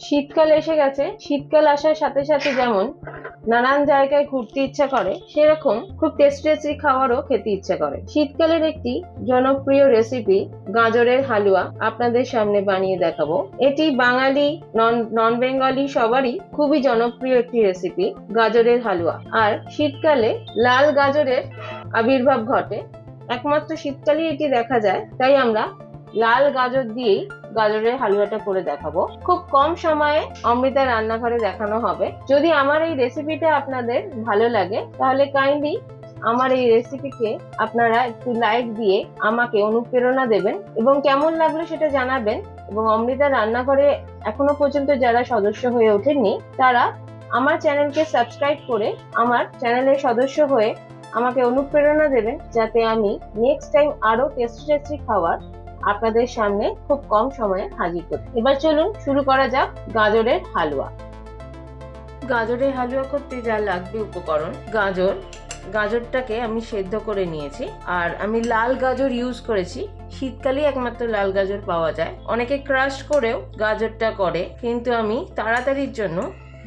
শীতকাল এসে গেছে। শীতকাল আসার সাথে সাথে যেমন নানান জায়গায় ঘুরতে ইচ্ছা করে, সেরকম খুব টেস্টি টেস্টি খাবারও খেতে ইচ্ছা করে। শীতকালের একটি জনপ্রিয় রেসিপি গাজরের হালুয়া আপনাদের সামনে বানিয়ে দেখাবো। এটি বাঙালি নন বেঙ্গলি সবারই খুবই জনপ্রিয় একটি রেসিপি, গাজরের হালুয়া। আর শীতকালে লাল গাজরের আবির্ভাব ঘটে, একমাত্র শীতকালেই এটি দেখা যায়। তাই আমরা লাল গাজর দিয়েই গাজরের হালুয়াটা করে দেখাবো। খুব কম সময়ে অমৃতা রান্নাঘরে দেখানো হবে। যদি আমার এই রেসিপিটা আপনাদের ভালো লাগে তাহলে কাইন্ডলি আমার এই রেসিপিকে আপনারা একটু লাইক দিয়ে আমাকে অনুপ্রেরণা দেবেন এবং কেমন লাগলো সেটা জানাবেন। এবং অমৃতা রান্নাঘরে এখনো পর্যন্ত যারা সদস্য হয়ে ওঠেননি তারা আমার চ্যানেলকে সাবস্ক্রাইব করে আমার চ্যানেলের সদস্য হয়ে আমাকে অনুপ্রেরণা দেবেন, যাতে আমি নেক্সট টাইম আরো টেস্টি টেস্টি খাবার আপনাদের সামনে খুব কম সময়ে হাজির করি। এবার চলুন শুরু করা যাক গাজরের হালুয়া। গাজরের হালুয়া করতে যা লাগবে উপকরণ: গাজরটাকে আমি সেদ্ধ করে নিয়েছি। আর আমি লাল গাজর ইউজ করেছি, শীতকালে একমাত্র লাল গাজর পাওয়া যায়। অনেকে ক্রাশ করেও গাজরটা করে, কিন্তু আমি তাড়াতাড়ির জন্য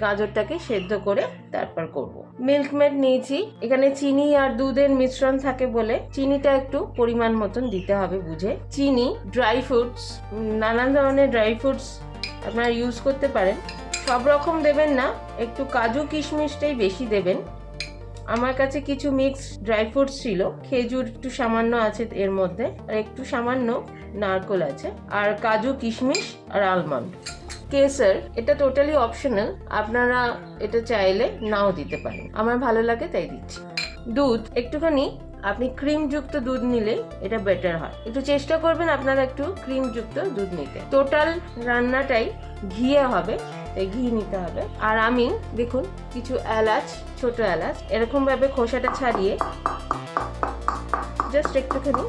গাজরটাকে সেদ্ধ করে তারপর করব। মিল্কমেড নিয়েছি। এখানে চিনি আর দুধের মিশ্রণ থাকে বলে চিনিটা একটু পরিমাণ মতন দিতে হবে বুঝে। চিনি, ড্রাই ফ্রুটস, নানান ধরনের ড্রাই ফ্রুটস আপনারা ইউজ করতে পারেন। সব রকম দেবেন না, একটু কাজু কিশমিশটাই বেশি দেবেন। আমার কাছে কিছু মিক্স ড্রাই ফ্রুটস ছিল, খেজুর একটু সামান্য আছে এর মধ্যে, আর একটু সামান্য নারকেল আছে, আর কাজু কিশমিশ আর আলমন্ড। কেসার, এটা টোটালি অপশনাল, আপনারা এটা চাইলে নাও দিতে পারেন, আমার ভালো লাগে তাই দিচ্ছি। দুধ, একটুখানি আপনি ক্রিম যুক্ত দুধ নিলে এটা বেটার হয়। একটু চেষ্টা করবেন আপনারা একটু ক্রিম যুক্ত দুধ নিতে। টোটাল রান্নাটাই ঘিয়ে হবে, তাই ঘি নিতে হবে। আর আমি দেখুন কিছু এলাচ, ছোট এলাচ এরকম ভাবে খোসাটা ছাড়িয়ে জাস্ট একটুখানি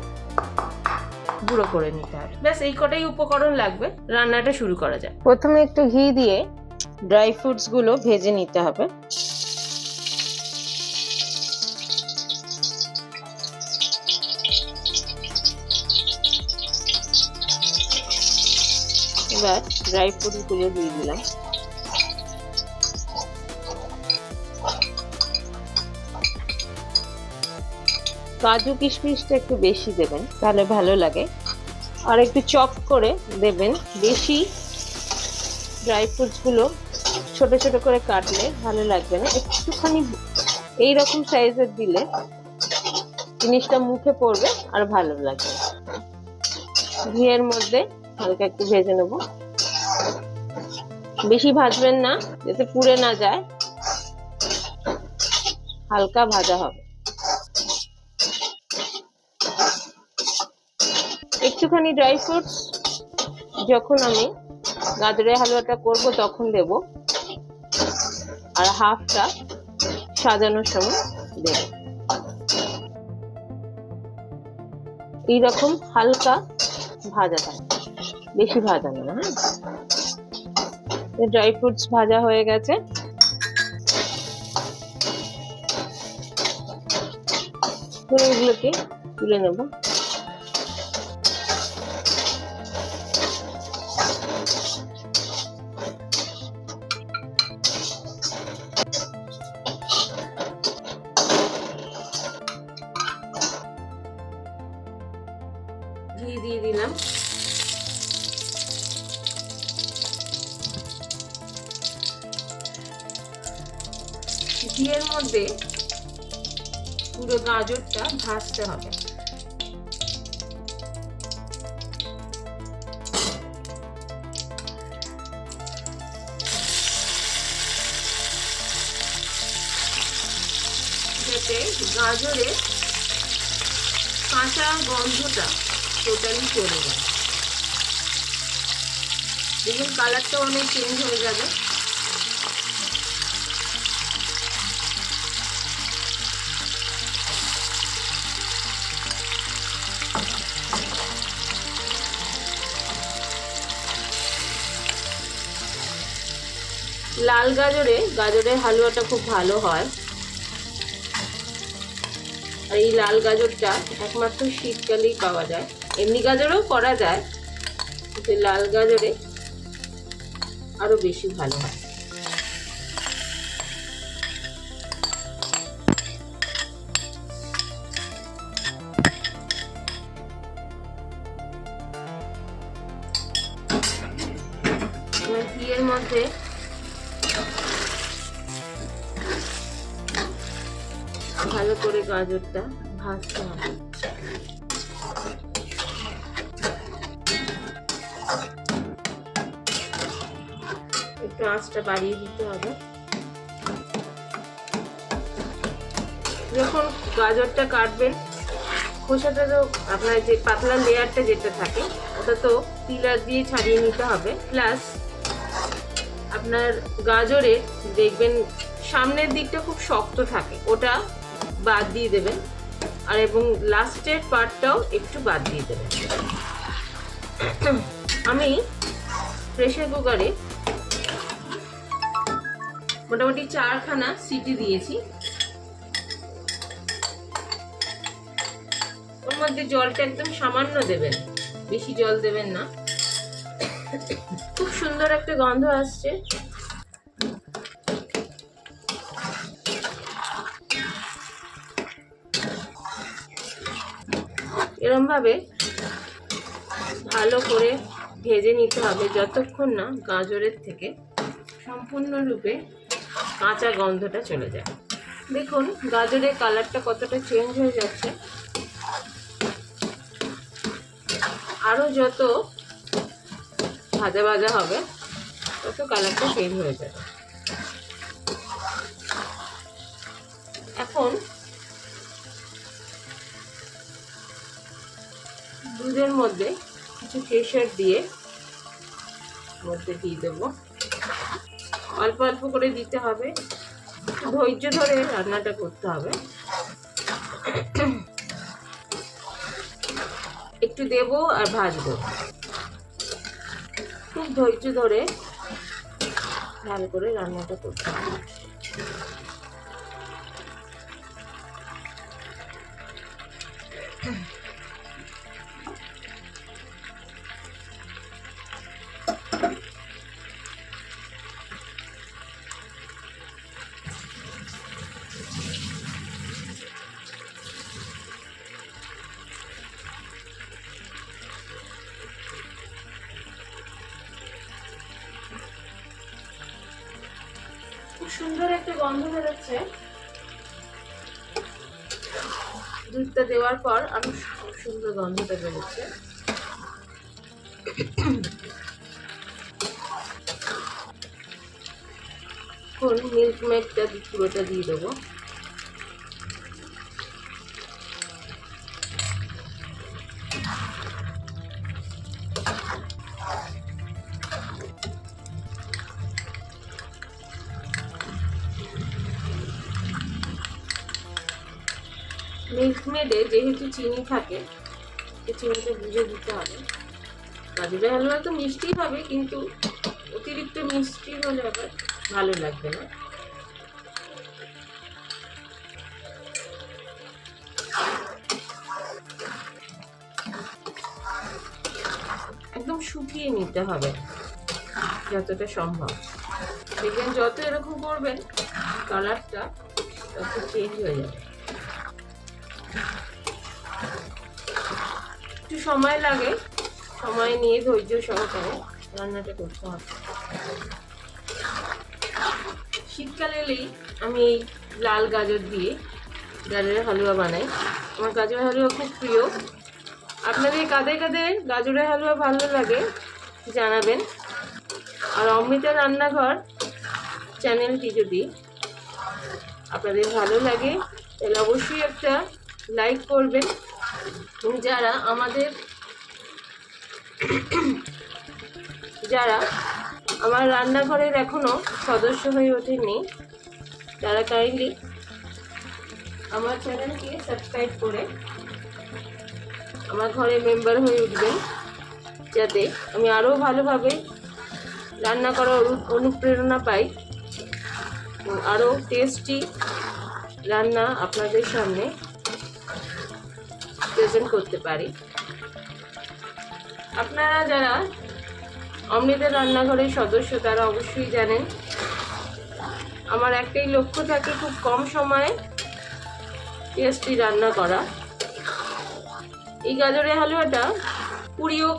গুঁড়ো করে নিতে হবে। ব্যাস এই কটাই উপকরণ লাগবে, রান্নাটা শুরু করা যায়। প্রথমে একটু ঘি দিয়ে ড্রাই ফ্রুটস গুলো ভেজে নিতে হবে। এবার ড্রাই ফ্রুটস গুলো দিয়ে দিলাম। কাজু কিশমিশটা একটু বেশি দেবেন, তাহলে ভালো লাগে। আর একটু চপ করে দেবেন। বেশি ড্রাই ফ্রুটস গুলো ছোট ছোট করে কাটলে ভালো লাগবে না, একটুখানি এইরকম সাইজের দিলে জিনিসটা মুখে পড়বে আর ভালো লাগবে। ঘিয়ের মধ্যে হালকা একটু ভেজে নেব, বেশি ভাজবেন না যাতে পুড়ে না যায়, হালকা ভাজা হবে। একটুখানি ড্রাই ফ্রুটস যখন আমি গাজরের হালুয়াটা করব তখন দেব, আর হাফটা সাজানোর সময় দেব। এইরকম হালকা ভাজা থাকে, বেশি ভাজানো না। হ্যাঁ, ড্রাই ফ্রুটস ভাজা হয়ে গেছে। এগুলোকে তুলে নেব। ঘি দিয়ে দিলাম। ঘিয়ের মধ্যে পুরো গাজরটা ভাজতে হবে। যাতে গাজরের কাঁচা গন্ধটা টোটালি চলে যায়। দেখুন কালারটা অনেক চেঞ্জ হয়ে যাবে। লাল গাজরের হালুয়াটা খুব ভালো হয়। আর এই লাল গাজরটা একমাত্র শীতকালেই পাওয়া যায়, এমনি গাজরেও করা যায়, কিন্তু লাল গাজরে আরো বেশি ভালো হয়। ঘিয়ের মধ্যে ভালো করে গাজরটা ভাজতে হবে। একটু আঁচটা বাড়িয়ে দিতে হবে। যখন গাজরটা কাটবেন, খোসাটা তো আপনার যে পাতলা লেয়ারটা যেটা থাকে ওটা তো পিলার দিয়ে ছাড়িয়ে নিতে হবে। প্লাস আপনার গাজরের দেখবেন সামনের দিকটা খুব শক্ত থাকে, ওটা বাদ দিয়ে দেবেন। আর এবং লাস্টের পার্টটাও একটু বাদ দিয়ে দেবেন। আমি প্রেসার কুকারে মোটামুটি 4খানা সিটি দিয়েছি। ওর মধ্যে জলটা একদম সামান্য দেবেন, বেশি জল দেবেন না। খুব সুন্দর একটা গন্ধ আসছে। এরকম ভাবে ভালো করে ভেজে নিতে হবে যতক্ষণ না গাজরের থেকে সম্পূর্ণরূপে কাঁচা গন্ধটা চলে যায়। দেখুন গাজরের কালারটা কতটা চেঞ্জ হয়ে যাচ্ছে। আরো যত ভাজা ভাজা হবে তত কালারটা চেঞ্জ হয়ে যাবে। এখন দুধের মধ্যে কিছু কেশর দিয়ে মধ্যে দিয়ে দেবো। অল্প অল্প করে দিতে হবে, ধৈর্য ধরে রান্নাটা করতে হবে। একটু দেবো আর ভাজবো, খুব ধৈর্য ধরে ভালো করে রান্নাটা করতে হবে। খুব সুন্দর একটা গন্ধ বেরোচ্ছে। দুধটা দেওয়ার পর আরো খুব সুন্দর গন্ধটা বেরোচ্ছে। এখন মিল্ক মেডটা পুরোটা দিয়ে দেবো। মিল্ক মেডে যেহেতু চিনি থাকে, চিনিটা বুঝে দিতে হবে। গাজরের হালুয়া তো মিষ্টি হবে, কিন্তু অতিরিক্ত মিষ্টি হলে আবার ভালো লাগবে না। একদম শুকিয়ে নিতে হবে যতটা সম্ভব। দেখবেন যত এরকম করবেন কালারটা তত চেঞ্জ হয়ে যাবে। একটু সময় লাগে, সময় নিয়ে ধৈর্য সহকারে রান্নাটা করতে হবে। শীতকাল এলেই আমি এই লাল গাজর দিয়ে গাজরের হালুয়া বানাই। আমার গাজরের হালুয়া খুব প্রিয়। আপনাদের কাদের কাদের গাজরের হালুয়া ভালো লাগে জানাবেন। আর অমৃতা রান্নাঘর চ্যানেলটি যদি আপনাদের ভালো লাগে তাহলে অবশ্যই একটা লাইক করবেন। যারা আমার রান্নাঘরের এখনো সদস্য হয়ে ওঠেননি তারা কাইন্ডলি আমার চ্যানেলকে সাবস্ক্রাইব করে আমার ঘরে মেম্বার হয়ে উঠবেন, যাতে আমি আরও ভালোভাবে রান্না করার অনুপ্রেরণা পাই এবং আরও টেস্টি রান্না আপনাদের সামনে প্রেজেন্ট করতে পারি। আপনারা যারা অমৃতের রান্নাঘরের সদস্য তারা অবশ্যই জানেন আমার একটাই লক্ষ্য থাকে খুব কম সময়ে টেস্টি রান্না করা। এই গাজরের হালুয়াটা পুরিও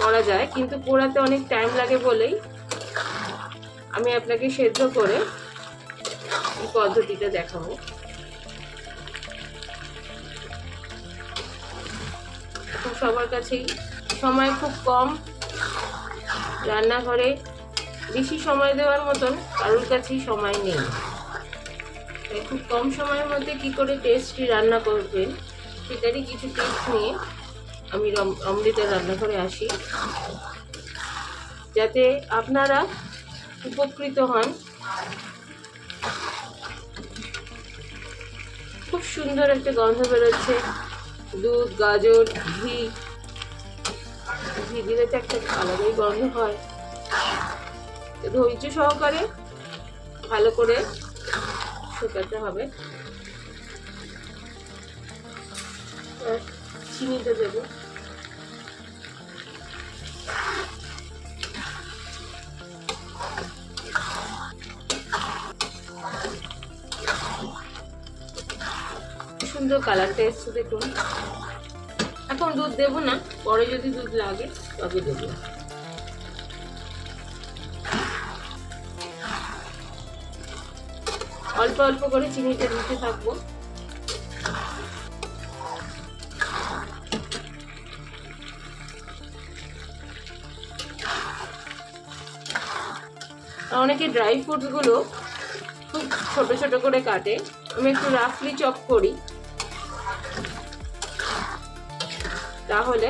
করা যায়, কিন্তু পোড়াতে অনেক টাইম লাগে বলেই আমি আপনাকে সেদ্ধ করে এই পদ্ধতিটা দেখাবো। সবার কাছেই সময় খুব কম, রান্নাঘরে বেশি সময় দেওয়ার মতন কারোর কাছেই সময় নেই। তাই খুব কম সময়ের মধ্যে কি করে টেস্টি রান্না করবেন সেটারই কিছু টিপস নিয়ে আমি অমৃতের রান্নাঘরে আসি, যাতে আপনারা উপকৃত হন। খুব সুন্দর একটা গন্ধ বেরোচ্ছে, দুধ, গাজর, ঘি দিলে তো একটা আলাদাই গন্ধ হয়। ধৈর্য সহকারে ভালো করে শুকাতে হবে। চিনিটা দেবো। সুন্দর কালারটা এসছে দেখুন। এখন দুধ দেবো না, পরে যদি দুধ লাগে তবে দেবো। অল্প অল্প করে চিনিটা দিতে থাকবো। অনেকে ড্রাই ফ্রুটস গুলো খুব ছোট ছোট করে কাটে, আমি একটু রাফলি চপ করি, তাহলে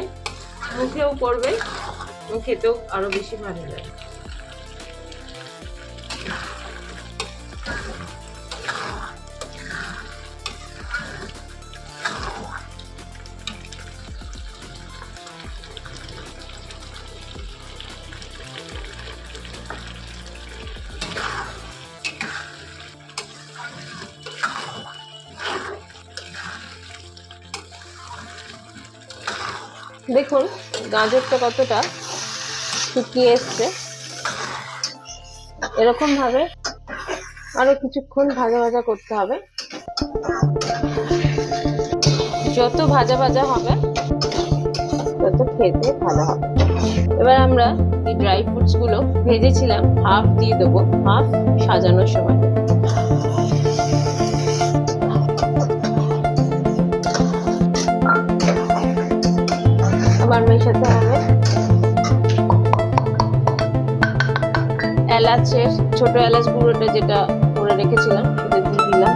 মুখেও পড়বে, খেতেও আরো বেশি ভালো লাগে। দেখুন গাজরটা কতটা শুকিয়ে এসছে। এরকম ভাবে আরো কিছুক্ষণ ভাজা ভাজা করতে হবে। যত ভাজা ভাজা হবে তত খেতে ভালো হবে। এবার আমরা এই ড্রাই ফ্রুটস গুলো ভেজেছিলাম হাফ দিয়ে দেবো, হাফ সাজানোর সময়। আবার মেশাতে হবে এলাচের ছোট এলাচ গুঁড়োটা, যেটা করে রেখেছিলাম সেটা দিয়ে দিলাম।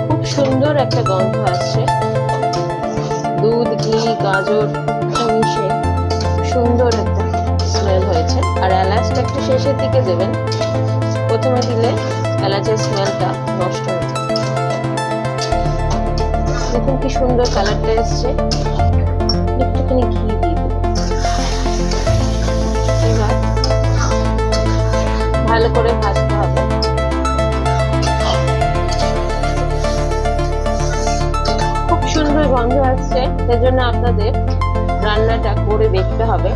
খুব সুন্দর একটা গন্ধ আসছে, দুধ, ঘি, গাজর মিশে সুন্দর একটা স্মেল হয়েছে। আর এলাচটা একটু শেষের দিকে দেবেন, প্রথমে দিলে এলাচের স্মেলটা নষ্ট হয়ে যায়। দেখুন কি সুন্দর কালারটা এসছে। একটুখানি ঘি দিয়ে দেবো। এবার ভালো করে ভাজতে হবে। খুব সুন্দর গন্ধ আসছে, সেজন্য আপনাদের রান্নাটা করে দেখতে হবে।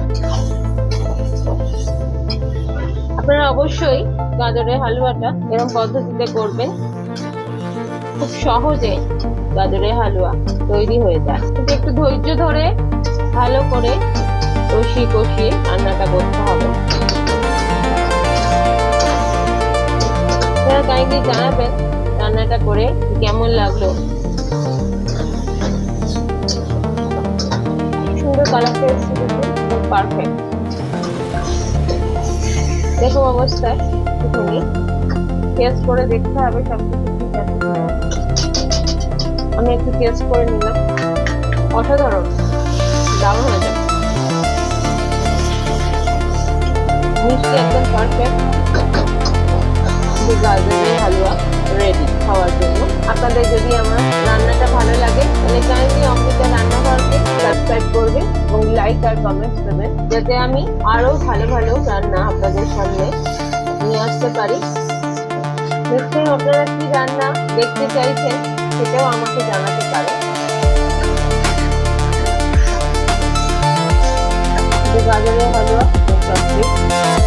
আপনারা অবশ্যই গাজরের হালুয়াটা এরকম পদ্ধতিতে করবেন, খুব সহজে গাজরের হালুয়া তৈরি হয়ে যায়। কিন্তু একটু ধৈর্য ধরে ভালো করে কষিয়ে কষিয়ে রান্নাটা করতে হবে। কাইন্ডলি জানাবেন রান্নাটা করে কেমন লাগলো। সুন্দর কালারটা এসেছে, দেখুন পারফেক্ট। দেখো অবস্থায় একটুখানি টেস্ট করে দেখতে হবে সবকিছু ঠিক আছে। আমি একটু টেস্ট করে নিলাম, অসাধারণ, দারুণ হয়ে যাবে। মিষ্টি একদম পারফেক্ট। গাজরের হালুয়া রেডি খাওয়ার জন্য। আপনাদের যদি আমার রান্নাটা ভালো লাগে তাহলে কাইন্ডলি অমৃতা রান্নাঘরকে সাবস্ক্রাইব করবেন এবং লাইক আর কমেন্টস দেবেন, যাতে আমি আরো ভালো ভালো রান্না আপনাদের সামনে নিয়ে আসতে পারি। নিশ্চয়ই আপনারা কি রান্না দেখতে চাইছেন সেটাও আমাকে জানাতে পারো। গাজরের হালুয়া চকলেট